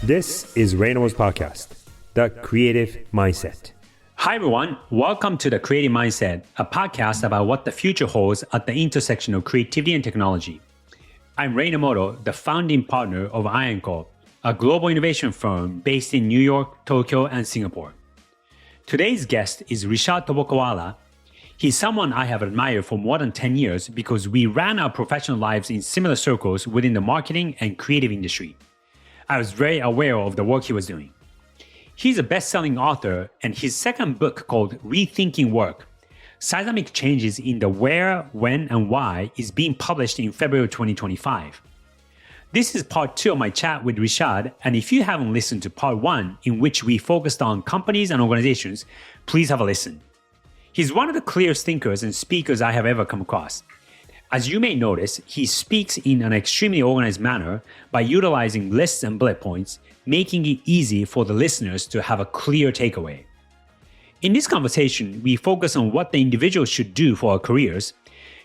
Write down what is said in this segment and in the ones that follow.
This is Reynolds Podcast, The Creative Mindset. Hi, everyone. Welcome to The Creative Mindset, a podcast about what the future holds at the intersection of creativity and technology. I'm Ray Nomoto, the founding partner of IronCo, a global innovation firm based in New York, Tokyo, and Singapore. Today's guest is Rishad Tobaccowala. He's someone I have admired for more than 10 years because we ran our professional lives in similar circles within the marketing and creative industry. I was very aware of the work he was doing. He's a best-selling author, and his second book called Rethinking Work, Seismic Changes in the Where, When, and Why is being published in February 2025. This is part 2 of my chat with Rishad, and if you haven't listened to part 1, in which we focused on companies and organizations, please have a listen. He's one of the clearest thinkers and speakers I have ever come across. As you may notice, he speaks in an extremely organized manner by utilizing lists and bullet points, making it easy for the listeners to have a clear takeaway. In this conversation, we focus on what the individual should do for our careers.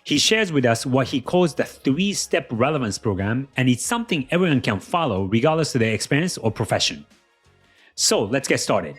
He shares with us what he calls the 3-step relevance program, and it's something everyone can follow regardless of their experience or profession. So let's get started.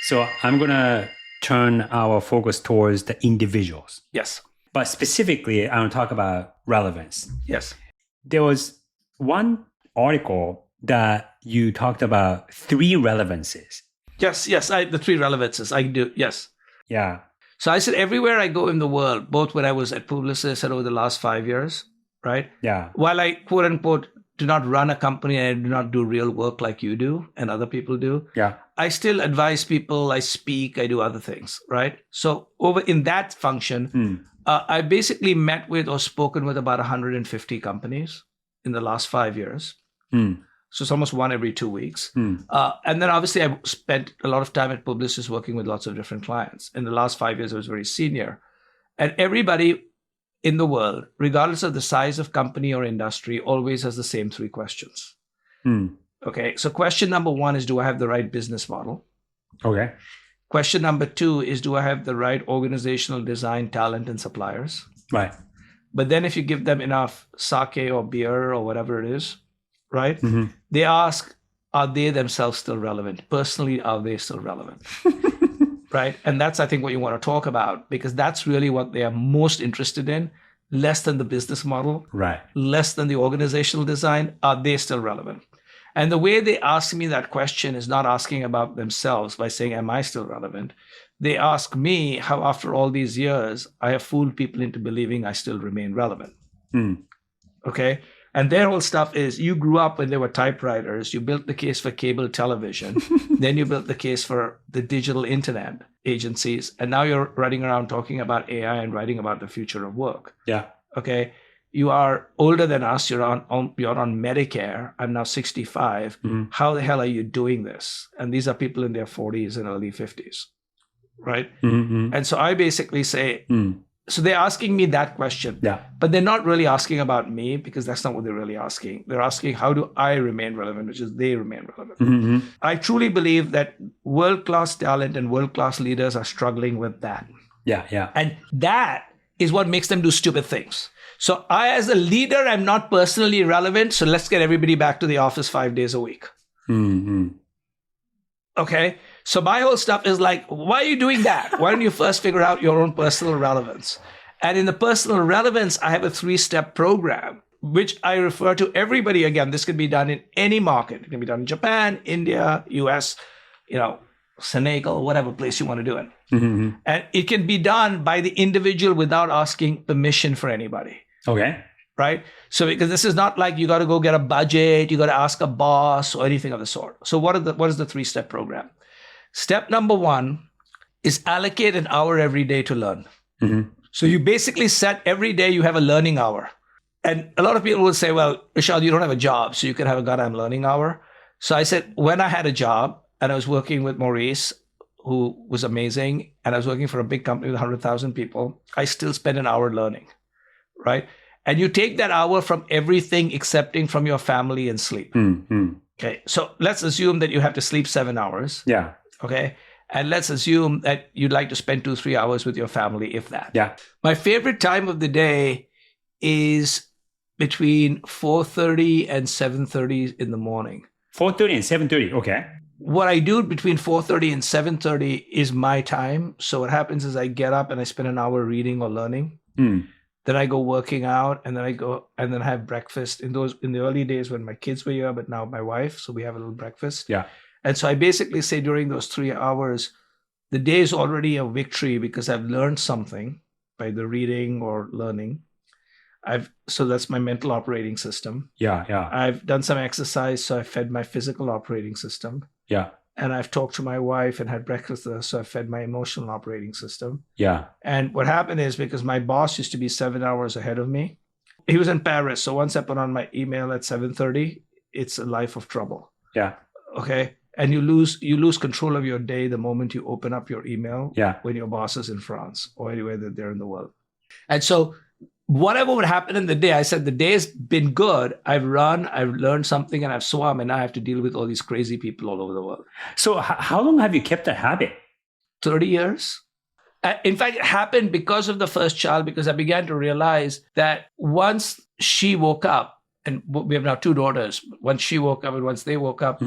So I'm going to turn our focus towards the individuals. Yes. But specifically, I want to talk about relevance. Yes. There was one article that you talked about 3 relevances. Yes. The 3 relevances. I do. Yes. Yeah. So I said everywhere I go in the world, both when I was at Publicis and over the last 5 years, right? Yeah. While I quote unquote do not run a company and I do not do real work like you do and other people do. Yeah. I still advise people, I speak, I do other things, right? So over in that function, I basically met with or spoken with about 150 companies in the last 5 years. So it's almost one every 2 weeks. And then obviously I spent a lot of time at Publicis working with lots of different clients. In the last 5 years, I was very senior. And everybody in the world, regardless of the size of company or industry, always has the same 3 questions. Okay, so question number 1 is, do I have the right business model? Okay. Question number 2 is, do I have the right organizational design, talent, and suppliers? Right. But then if you give them enough sake or beer or whatever it is, right? They ask, are they themselves still relevant? Personally, are they still relevant? Right? And that's, I think, what you want to talk about, because that's really what they are most interested in, less than the business model, Right. less than the organizational design. Are they still relevant? And the way they ask me that question is not asking about themselves by saying, am I still relevant? They ask me how, after all these years, I have fooled people into believing I still remain relevant. Okay? And their whole stuff is, you grew up when there were typewriters, you built the case for cable television, then you built the case for the digital internet agencies, and now you're running around talking about AI and writing about the future of work. Yeah. Okay? You are older than us. You're on Medicare. I'm now 65. How the hell are you doing this? And these are people in their 40s and early 50s, right? And so I basically say, so they're asking me that question. Yeah. But they're not really asking about me, because that's not what they're really asking. They're asking, how do I remain relevant, which is they remain relevant. I truly believe that world-class talent and world-class leaders are struggling with that. Yeah. And that is what makes them do stupid things. So I, as a leader, am not personally relevant. So let's get everybody back to the office 5 days a week. Okay. So my whole stuff is like, why are you doing that? Why don't you first figure out your own personal relevance? And in the personal relevance, I have a 3-step program, which I refer to everybody. Again, this can be done in any market. It can be done in Japan, India, US, Senegal, whatever place you want to do it. And it can be done by the individual without asking permission for anybody. Okay. Right? So because this is not like you got to go get a budget, you got to ask a boss or anything of the sort. So what is the 3-step program? Step number 1 is allocate an hour every day to learn. So you basically set every day you have a learning hour. And a lot of people will say, well, Rishad, you don't have a job, so you can have a goddamn learning hour. So I said, when I had a job and I was working with Maurice, who was amazing, and I was working for a big company with 100,000 people, I still spent an hour learning, right? And you take that hour from everything excepting from your family and sleep. Okay, so let's assume that you have to sleep 7 hours. Yeah. Okay, and let's assume that you'd like to spend 2-3 hours with your family, if that. Yeah. My favorite time of the day is between 4:30 and 7:30 in the morning. 4:30 and 7:30. Okay. What I do between 4:30 and 7:30 is my time. So what happens is I get up and I spend an hour reading or learning. Then I go working out, and then I have breakfast in the early days when my kids were here, but now my wife, so we have a little breakfast. Yeah. And so I basically say during those 3 hours, the day is already a victory because I've learned something by the reading or learning. So that's my mental operating system. Yeah. I've done some exercise, so I fed my physical operating system. Yeah. And I've talked to my wife and had breakfast with her, so I fed my emotional operating system. Yeah. And what happened is, because my boss used to be 7 hours ahead of me, he was in Paris. So once I put on my email at 7:30, it's a life of trouble. Yeah. Okay. And you lose control of your day the moment you open up your email. Yeah. When your boss is in France or anywhere that they're in the world. And so whatever would happen in the day, I said, the day's been good. I've run, I've learned something, and I've swum, and now I have to deal with all these crazy people all over the world. So how long have you kept that habit? 30 years. In fact, it happened because of the first child, because I began to realize that once she woke up, and we have now 2 daughters, once she woke up and once they woke up,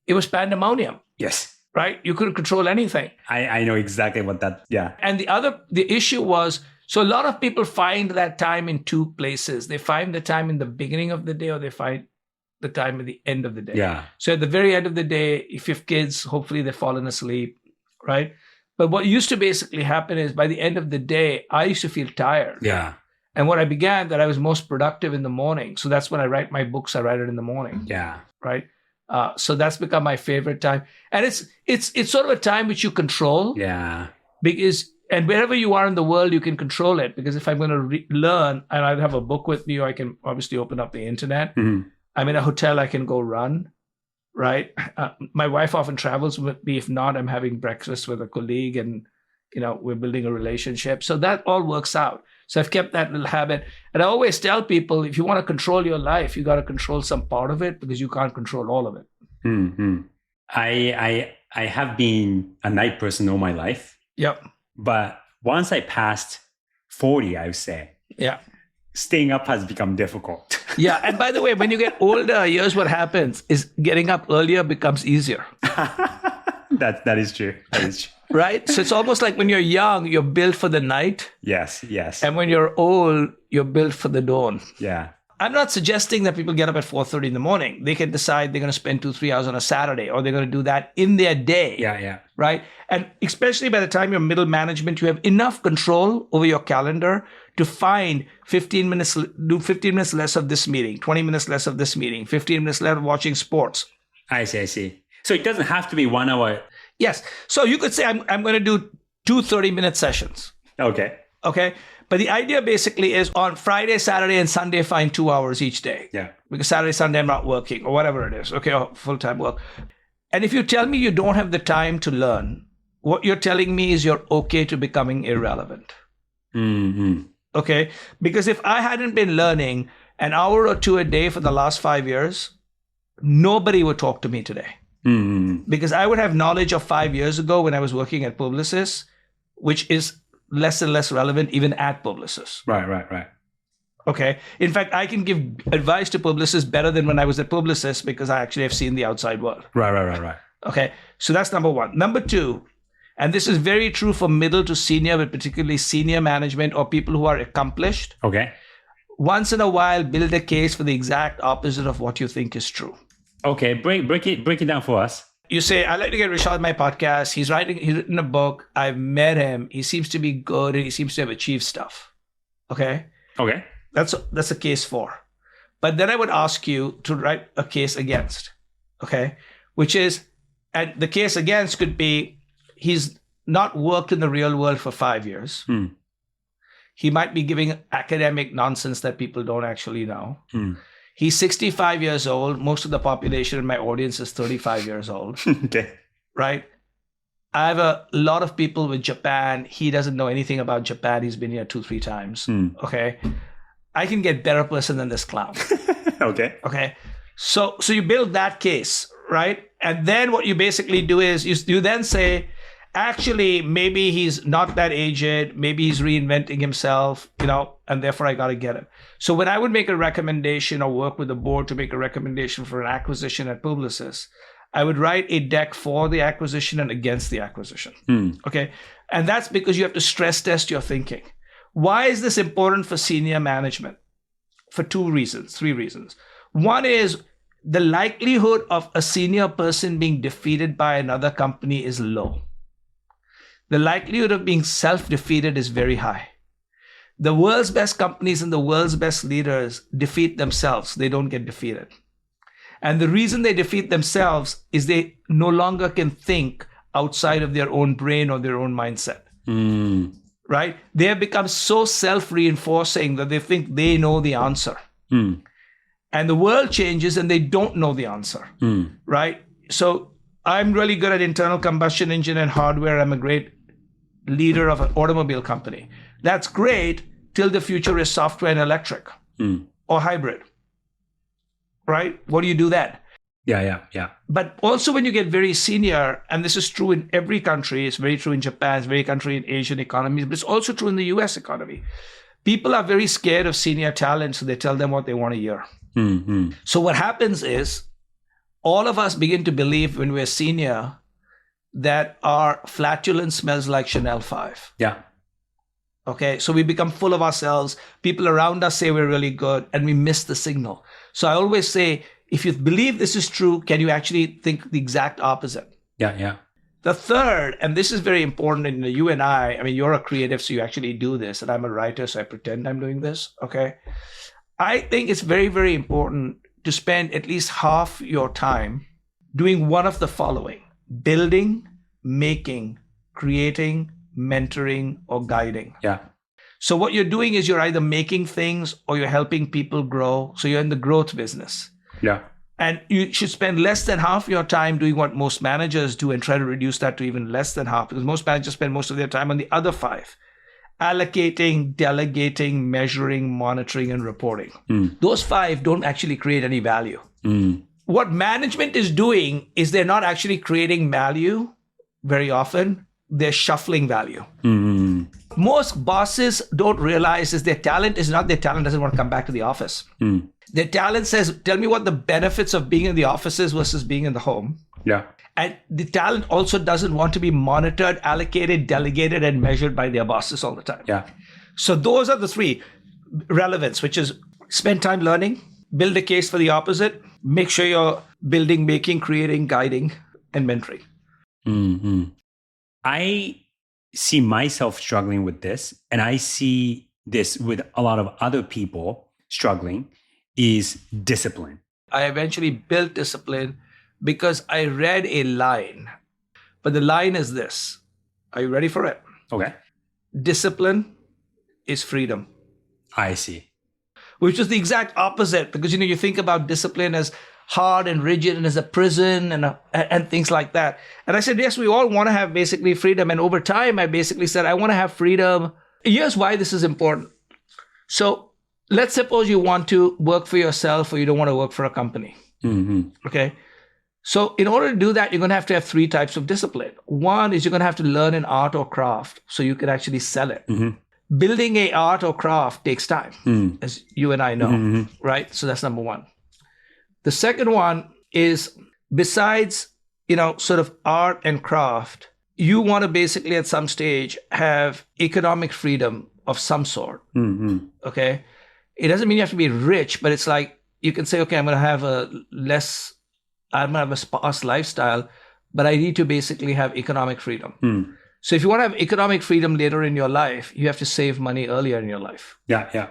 it was pandemonium. Yes. Right? You couldn't control anything. I know exactly what that, yeah. And the issue was, so a lot of people find that time in 2 places. They find the time in the beginning of the day, or they find the time at the end of the day. Yeah. So at the very end of the day, if you have kids, hopefully they've fallen asleep, right? But what used to basically happen is, by the end of the day, I used to feel tired. Yeah. And when I began, that I was most productive in the morning. So that's when I write my books. I write it in the morning. Yeah. Right. So that's become my favorite time. And it's sort of a time which you control. Yeah. And wherever you are in the world, you can control it. Because if I'm going to learn, and I have a book with me, or I can obviously open up the internet. I'm in a hotel, I can go run, right? My wife often travels with me. If not, I'm having breakfast with a colleague, and we're building a relationship. So that all works out. So I've kept that little habit. And I always tell people, if you want to control your life, you got to control some part of it, because you can't control all of it. I have been a night person all my life. Yep. But once I passed 40, I would say, staying up has become difficult. Yeah. And by the way, when you get older, here's what happens is getting up earlier becomes easier. That is true. That is true. Right? So it's almost like when you're young, you're built for the night. Yes. And when you're old, you're built for the dawn. Yeah. I'm not suggesting that people get up at 4:30 in the morning. They can decide they're going to spend 2-3 hours on a Saturday, or they're going to do that in their day. Yeah. Right? And especially by the time you're middle management, you have enough control over your calendar to find 15 minutes less of this meeting, 20 minutes less of this meeting, 15 minutes less of watching sports. I see. So it doesn't have to be 1 hour. Yes. So you could say, I'm going to do 2 30-minute sessions. Okay. But the idea basically is, on Friday, Saturday, and Sunday, find 2 hours each day. Yeah. Because Saturday, Sunday, I'm not working, or whatever it is. Okay, or full-time work. And if you tell me you don't have the time to learn, what you're telling me is you're okay to becoming irrelevant. Okay? Because if I hadn't been learning an hour or 2 a day for the last 5 years, nobody would talk to me today. Because I would have knowledge of 5 years ago when I was working at Publicis, which is less and less relevant even at Publicis. Right. Okay. In fact, I can give advice to Publicis better than when I was at Publicis, because I actually have seen the outside world. Right. Okay. So that's number 1. Number 2, and this is very true for middle to senior, but particularly senior management or people who are accomplished. Okay. Once in a while, build a case for the exact opposite of what you think is true. Okay. Break it down for us. You say, I'd like to get Rishad on my podcast. He's written a book. I've met him. He seems to be good, and he seems to have achieved stuff. Okay. That's a case for. But then I would ask you to write a case against. Okay. Which is, and the case against could be, he's not worked in the real world for 5 years. He might be giving academic nonsense that people don't actually know. He's 65 years old. Most of the population in my audience is 35 years old. Okay. Right? I have a lot of people with Japan. He doesn't know anything about Japan. He's been here 2-3 times. Okay. I can get better person than this clown. Okay. So you build that case, right? And then what you basically do is you then say, actually, maybe he's not that aged, maybe he's reinventing himself, and therefore I got to get him. So when I would make a recommendation or work with the board to make a recommendation for an acquisition at Publicis, I would write a deck for the acquisition and against the acquisition. Okay. And that's because you have to stress test your thinking. Why is this important for senior management? For three reasons. One is the likelihood of a senior person being defeated by another company is low. The likelihood of being self-defeated is very high. The world's best companies and the world's best leaders defeat themselves. They don't get defeated. And the reason they defeat themselves is they no longer can think outside of their own brain or their own mindset. Right? They have become so self-reinforcing that they think they know the answer. And the world changes and they don't know the answer. Right? So I'm really good at internal combustion engine and hardware. I'm a great leader of an automobile company. That's great till the future is software and electric or hybrid. Right? What do you do then? Yeah. But also when you get very senior, and this is true in every country, it's very true in Japan, it's very true in Asian economies, but it's also true in the US economy. People are very scared of senior talent, so they tell them what they want to hear. So what happens is all of us begin to believe when we're senior that our flatulence smells like Chanel 5. Yeah. Okay, so we become full of ourselves. People around us say we're really good, and we miss the signal. So I always say, if you believe this is true, can you actually think the exact opposite? Yeah. The third, and this is very important, and you and I mean, you're a creative, so you actually do this, and I'm a writer, so I pretend I'm doing this, okay? I think it's very, very important to spend at least half your time doing one of the following: building, making, creating, mentoring, or guiding. Yeah. So what you're doing is you're either making things or you're helping people grow. So you're in the growth business. Yeah. And you should spend less than half your time doing what most managers do and try to reduce that to even less than half, because most managers spend most of their time on the other 5: allocating, delegating, measuring, monitoring, and reporting. Those 5 don't actually create any value. What management is doing is they're not actually creating value very often. They're shuffling value. Most bosses don't realize is their talent is not their talent doesn't want to come back to the office. Their talent says, tell me what the benefits of being in the office is versus being in the home. Yeah. And the talent also doesn't want to be monitored, allocated, delegated, and measured by their bosses all the time. Yeah. So those are the 3. Relevance, which is spend time learning, build a case for the opposite, make sure you're building, making, creating, guiding, and mentoring. I see myself struggling with this, and I see this with a lot of other people struggling, is discipline. I eventually built discipline because I read a line, but the line is this. Are you ready for it? Okay. Discipline is freedom. I see. Which is the exact opposite, because you think about discipline as hard and rigid and as a prison and things like that. And I said, yes, we all want to have basically freedom. And over time, I basically said, I want to have freedom. Here's why this is important. So let's suppose you want to work for yourself or you don't want to work for a company. Okay. So in order to do that, you're going to have 3 types of discipline. One is you're going to have to learn an art or craft so you can actually sell it. Building a art or craft takes time, as you and I know, right? So that's number 1. The second one is, besides, sort of art and craft, you want to basically at some stage have economic freedom of some sort. Okay. It doesn't mean you have to be rich, but it's like you can say, okay, I'm going to have a sparse lifestyle, but I need to basically have economic freedom. So if you want to have economic freedom later in your life, you have to save money earlier in your life. Yeah.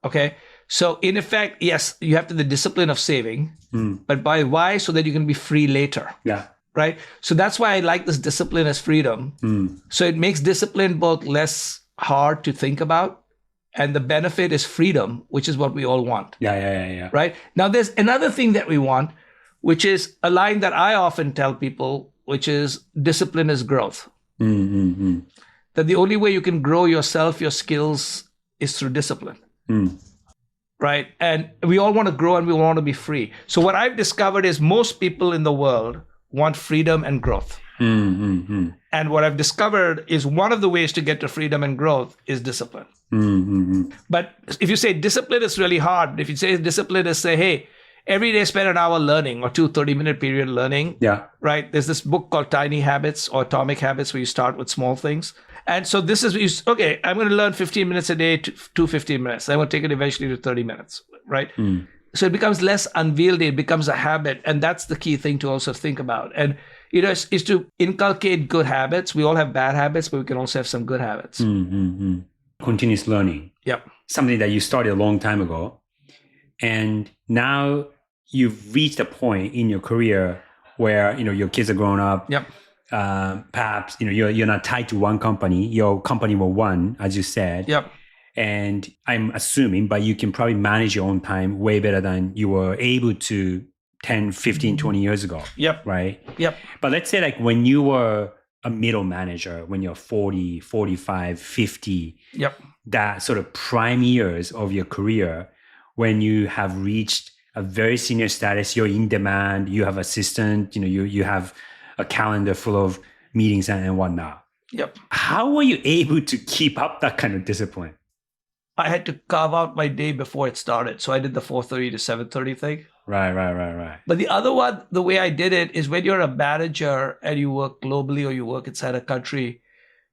Okay. So in effect, yes, you have the discipline of saving, but why? So that you can be free later. Yeah. Right. So that's why I like this discipline as freedom. So it makes discipline both less hard to think about, and the benefit is freedom, which is what we all want. Yeah. Right. Now, there's another thing that we want, which is a line that I often tell people, which is discipline is growth. That the only way you can grow yourself, your skills, is through discipline. Right? And we all want to grow and we want to be free. So what I've discovered is most people in the world want freedom and growth. And what I've discovered is one of the ways to get to freedom and growth is discipline. But if you say discipline is really hard, if you say discipline is say, hey, every day spend an hour learning or 30-minute period learning. Yeah. Right. There's this book called Tiny Habits or Atomic Habits where you start with small things. And so this is, okay, I'm going to learn 15 minutes a day to 15 minutes. I'm going to take it eventually to 30 minutes. Right. So it becomes less unwieldy. It becomes a habit. And that's the key thing to also think about. And, is to inculcate good habits. We all have bad habits, but we can also have some good habits. Continuous learning. Yep. Something that you started a long time ago. And now you've reached a point in your career where, your kids are grown up. Yep. Perhaps, you're not tied to one company. Your company will one, as you said. Yep. And I'm assuming, but you can probably manage your own time way better than you were able to 10, 15, 20 years ago. Yep. Right? Yep. But let's say like when you were a middle manager, when you're 40, 45, 50, yep, that sort of prime years of your career, when you have reached a very senior status, you're in demand, you have assistant, you have a calendar full of meetings and whatnot. Yep. How were you able to keep up that kind of discipline? I had to carve out my day before it started. So I did the 4:30 to 7:30 thing. Right. But the other one, the way I did it is when you're a manager and you work globally or you work inside a country,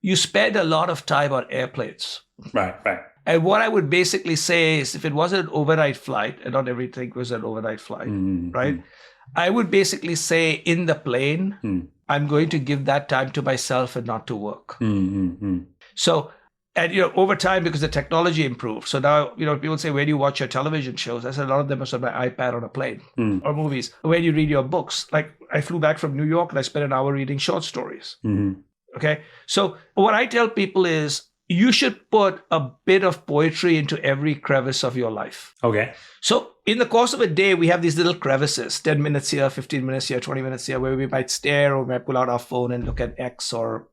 you spend a lot of time on airplanes. Right. And what I would basically say is if it was an overnight flight, and not everything was an overnight flight, right? I would basically say in the plane, I'm going to give that time to myself and not to work. So, and over time, because the technology improved. So now, people say, where do you watch your television shows? I said, a lot of them are on my iPad on a plane or movies. Where do you read your books? Like I flew back from New York and I spent an hour reading short stories. Okay. So what I tell people is you should put a bit of poetry into every crevice of your life. Okay. So in the course of a day, we have these little crevices, 10 minutes here, 15 minutes here, 20 minutes here, where we might stare or we might pull out our phone and look at X or,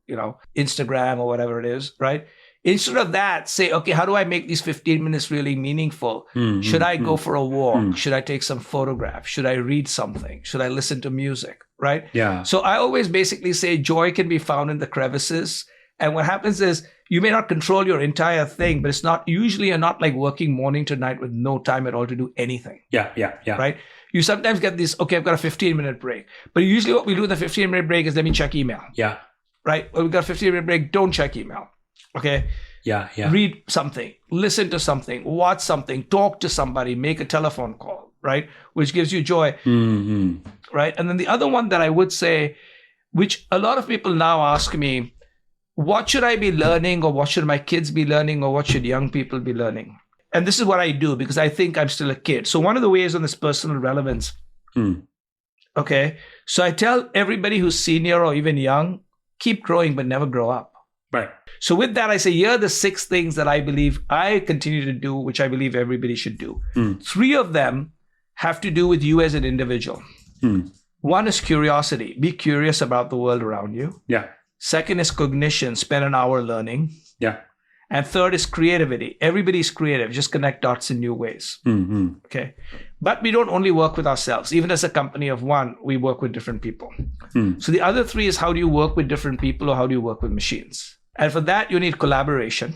Instagram or whatever it is, right? Instead of that, say, okay, how do I make these 15 minutes really meaningful? Should I go for a walk? Should I take some photographs? Should I read something? Should I listen to music? Right? Yeah. So I always basically say joy can be found in the crevices. And what happens is you may not control your entire thing, but you're not like working morning to night with no time at all to do anything. Yeah. Right? You sometimes get this, okay, I've got a 15-minute break. But usually what we do in the 15-minute break is let me check email. Yeah. Right? Well, we've got a 15-minute break, don't check email. Okay. Yeah. Read something, listen to something, watch something, talk to somebody, make a telephone call, right? Which gives you joy. Right. And then the other one that I would say, which a lot of people now ask me, what should I be learning or what should my kids be learning or what should young people be learning? And this is what I do because I think I'm still a kid. So one of the ways on this personal relevance. Okay. So I tell everybody who's senior or even young, keep growing, but never grow up. Right. So with that, I say, here are the 6 things that I believe I continue to do, which I believe everybody should do. 3 of them have to do with you as an individual. 1 is curiosity. Be curious about the world around you. Yeah. 2nd is cognition. Spend an hour learning. Yeah. And 3rd is creativity. Everybody's creative. Just connect dots in new ways. Okay. But we don't only work with ourselves. Even as a company of 1, we work with different people. So the other 3 is how do you work with different people or how do you work with machines? And for that, you need collaboration,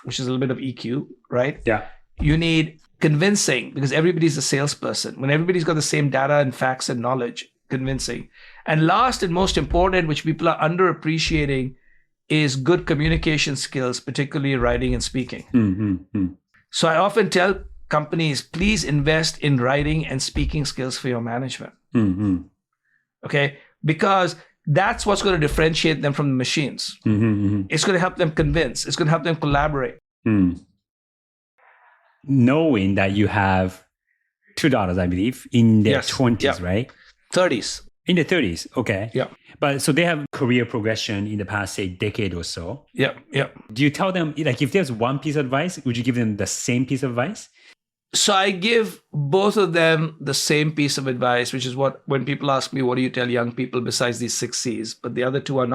which is a little bit of EQ, right? Yeah. You need convincing because everybody's a salesperson. When everybody's got the same data and facts and knowledge, convincing. And last and most important, which people are underappreciating, is good communication skills, particularly writing and speaking. So I often tell companies, please invest in writing and speaking skills for your management. Okay? Because that's what's going to differentiate them from the machines. It's going to help them convince. It's going to help them collaborate. Knowing that you have 2 daughters, I believe, in their 20s, right? 30s. In the 30s, okay. Yeah. But so they have career progression in the past, say, decade or so. Yeah. Do you tell them, like, if there's one piece of advice, would you give them the same piece of advice? So I give both of them the same piece of advice, which is when people ask me, what do you tell young people besides these 6 C's? But the other 2 are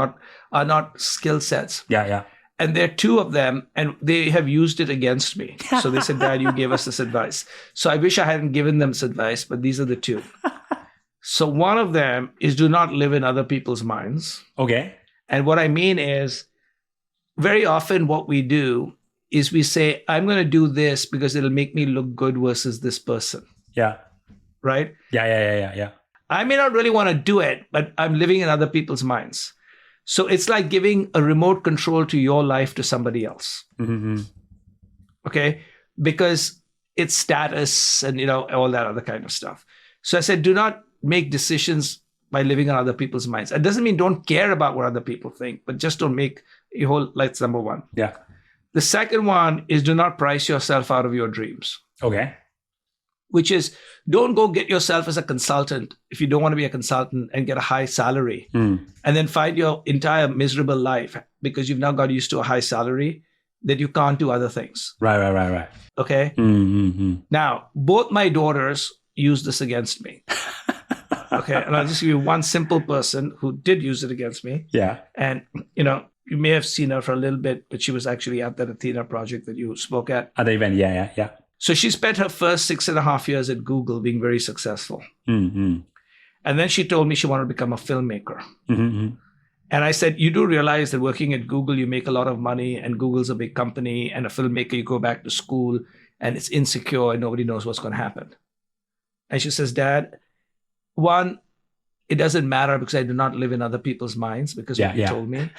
not skill sets. Yeah. And there are 2 of them, and they have used it against me. So they said, Dad, you gave us this advice. So I wish I hadn't given them this advice, but these are the 2. So one of them is do not live in other people's minds. Okay. And what I mean is, very often what we do is we say, I'm going to do this because it'll make me look good versus this person. Yeah. Right? Yeah. I may not really want to do it, but I'm living in other people's minds. So it's like giving a remote control to your life to somebody else. Mm-hmm. Okay? Because it's status and, all that other kind of stuff. So I said, do not make decisions by living in other people's minds. It doesn't mean don't care about what other people think, but just don't make your whole life. Number one. Yeah. The second one is do not price yourself out of your dreams. Okay. Which is, don't go get yourself as a consultant if you don't want to be a consultant and get a high salary and then find your entire miserable life because you've now got used to a high salary that you can't do other things. Right. Okay? Mm-hmm. Now, both my daughters use this against me. Okay? And I'll just give you one simple person who did use it against me. Yeah. And, you may have seen her for a little bit, but she was actually at that Athena project that you spoke at. At the event, yeah. So she spent her first 6.5 years at Google being very successful. Mm-hmm. And then she told me she wanted to become a filmmaker. Mm-hmm. And I said, you do realize that working at Google, you make a lot of money and Google's a big company, and a filmmaker, you go back to school and it's insecure and nobody knows what's going to happen. And she says, Dad, one, it doesn't matter because I do not live in other people's minds because what you told me.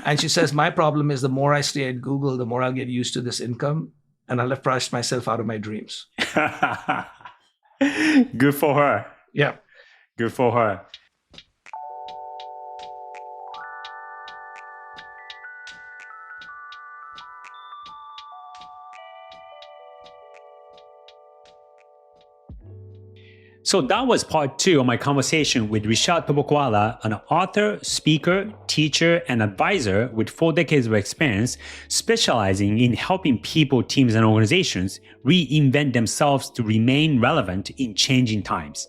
And she says, my problem is the more I stay at Google, the more I'll get used to this income and I'll have priced myself out of my dreams. Good for her. Yeah. Good for her. So that was part 2 of my conversation with Rishad Tobaccowala, an author, speaker, teacher, and advisor with 4 decades of experience specializing in helping people, teams, and organizations reinvent themselves to remain relevant in changing times.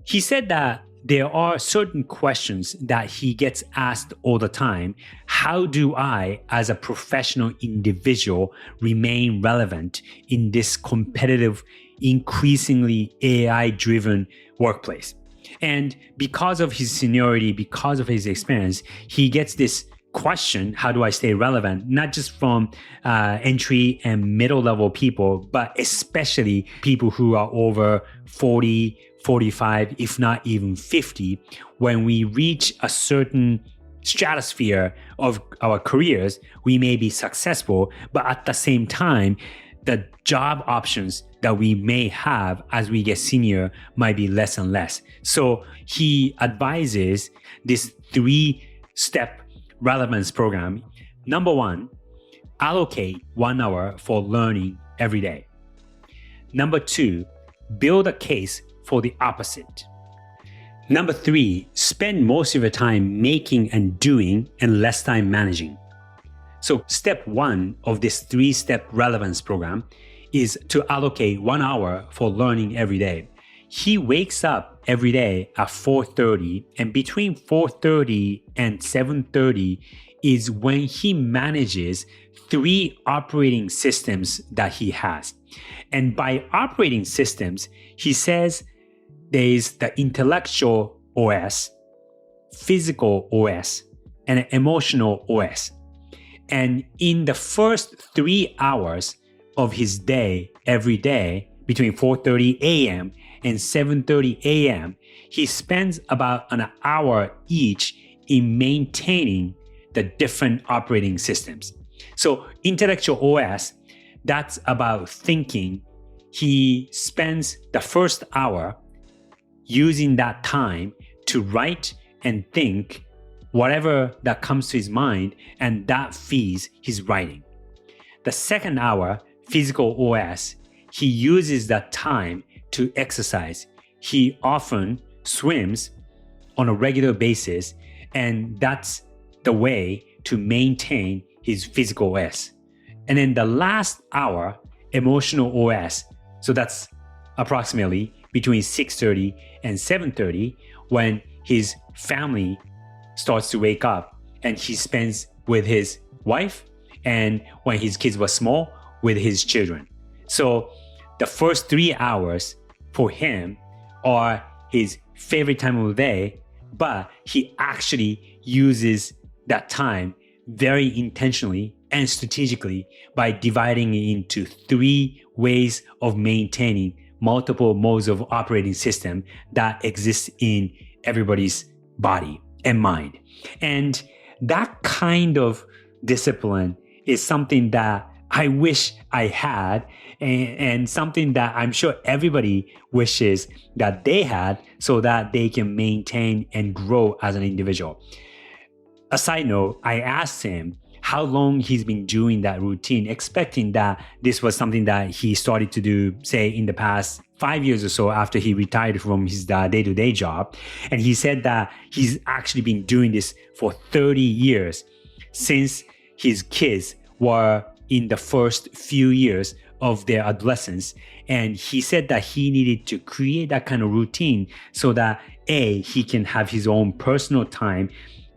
He said that there are certain questions that he gets asked all the time. How do I, as a professional individual, remain relevant in this competitive, increasingly AI-driven workplace? And because of his seniority, because of his experience, he gets this question, how do I stay relevant? Not just from entry and middle level people, but especially people who are over 40, 45, if not even 50. When we reach a certain stratosphere of our careers, we may be successful, but at the same time, the job options that we may have as we get senior might be less and less. So he advises this 3-step relevance program. Number 1, allocate 1 hour for learning every day. Number 2, build a case for the opposite. Number 3, spend most of your time making and doing and less time managing. So step 1 of this 3-step relevance program is to allocate 1 hour for learning every day. He wakes up every day at 4:30, and between 4:30 and 7:30 is when he manages 3 operating systems that he has. And by operating systems, he says there's the intellectual OS, physical OS, and an emotional OS. And in the first 3 hours of his day, every day, between 4:30 a.m. and 7:30 a.m., he spends about an hour each in maintaining the different operating systems. So intellectual OS, that's about thinking. He spends the first hour using that time to write and think whatever that comes to his mind, and that feeds his writing. The second hour, physical OS, he uses that time to exercise. He often swims on a regular basis, and that's the way to maintain his physical OS. And then the last hour, emotional OS, so that's approximately between 6:30 and 7:30, when his family starts to wake up and he spends with his wife, and when his kids were small, with his children. So the first 3 hours for him are his favorite time of the day, but he actually uses that time very intentionally and strategically by dividing it into 3 ways of maintaining multiple modes of operating system that exist in everybody's body and mind. And that kind of discipline is something that I wish I had, and something that I'm sure everybody wishes that they had so that they can maintain and grow as an individual. A side note, I asked him how long he's been doing that routine, expecting that this was something that he started to do, say, in the past 5 years or so after he retired from his day-to-day job. And he said that he's actually been doing this for 30 years since his kids were in the first few years of their adolescence. And he said that he needed to create that kind of routine so that he can have his own personal time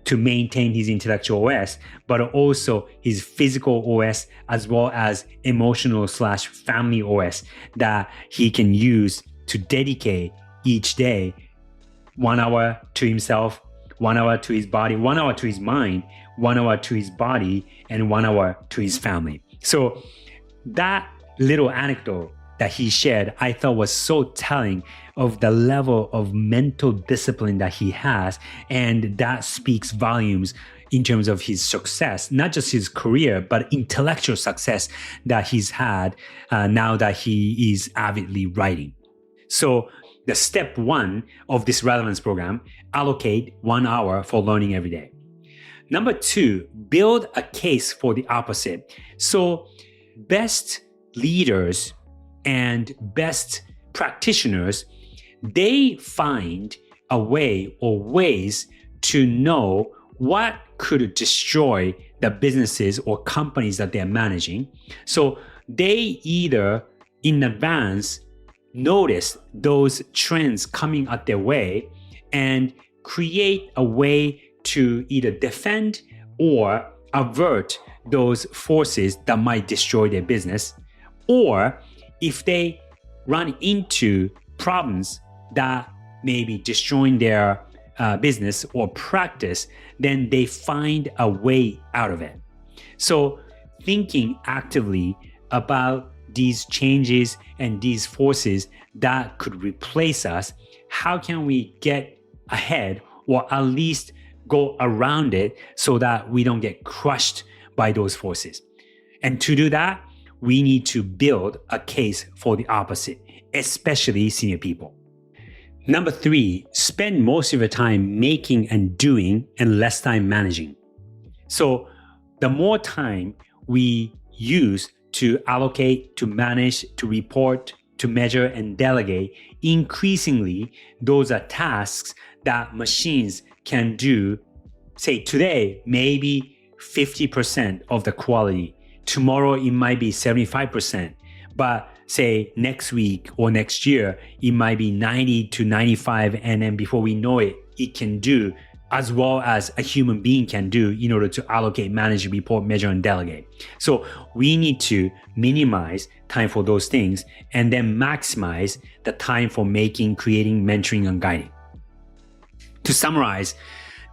to maintain his intellectual OS, but also his physical OS as well as emotional/family OS that he can use to dedicate each day 1 hour to himself, 1 hour to his body, 1 hour to his mind, 1 hour to his body, and 1 hour to his family. So that little anecdote that he shared, I thought was so telling of the level of mental discipline that he has. And that speaks volumes in terms of his success, not just his career, but intellectual success that he's had now that he is avidly writing. So the step 1 of this relevance program, allocate 1 hour for learning every day. Number 2, build a case for the opposite. So best leaders and best practitioners, they find a way or ways to know what could destroy the businesses or companies that they're managing. So they either in advance notice those trends coming at their way and create a way to either defend or avert those forces that might destroy their business. Or if they run into problems that may be destroying their business or practice, then they find a way out of it. So thinking actively about these changes and these forces that could replace us, how can we get ahead or at least go around it so that we don't get crushed by those forces? And to do that, we need to build a case for the opposite, especially senior people. Number 3, spend most of your time making and doing and less time managing. So the more time we use to allocate, to manage, to report, to measure and delegate, increasingly those are tasks that machines can do, say today, maybe 50% of the quality. Tomorrow, it might be 75%, but say next week or next year, it might be 90 to 95. And then before we know it, it can do as well as a human being can do in order to allocate, manage, report, measure, and delegate. So we need to minimize time for those things and then maximize the time for making, creating, mentoring, and guiding. To summarize,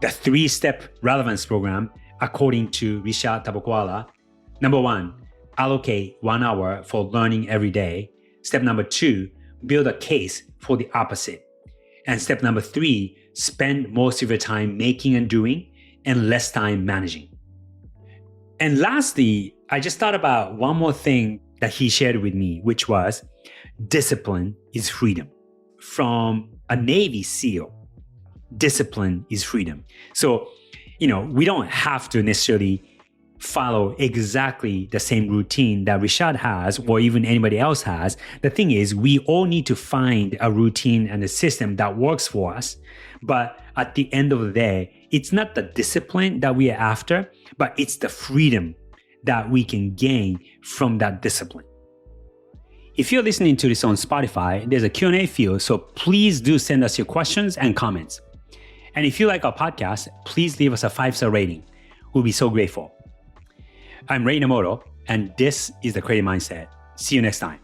the 3-step relevance program, according to Rishad Tobaccowala: number 1, allocate 1 hour for learning every day. Step number 2, build a case for the opposite. And step number 3, spend most of your time making and doing and less time managing. And lastly, I just thought about one more thing that he shared with me, which was discipline is freedom. From a Navy SEAL, discipline is freedom. So, we don't have to necessarily follow exactly the same routine that Rishad has or even anybody else has. The thing is, we all need to find a routine and a system that works for us. But at the end of the day, it's not the discipline that we are after, but it's the freedom that we can gain from that discipline. If you're listening to this on Spotify, there's a Q&A field, so please do send us your questions and comments. And if you like our podcast, please leave us a 5-star rating. We'll be so grateful. I'm Ray Namoto, and this is The Creative Mindset. See you next time.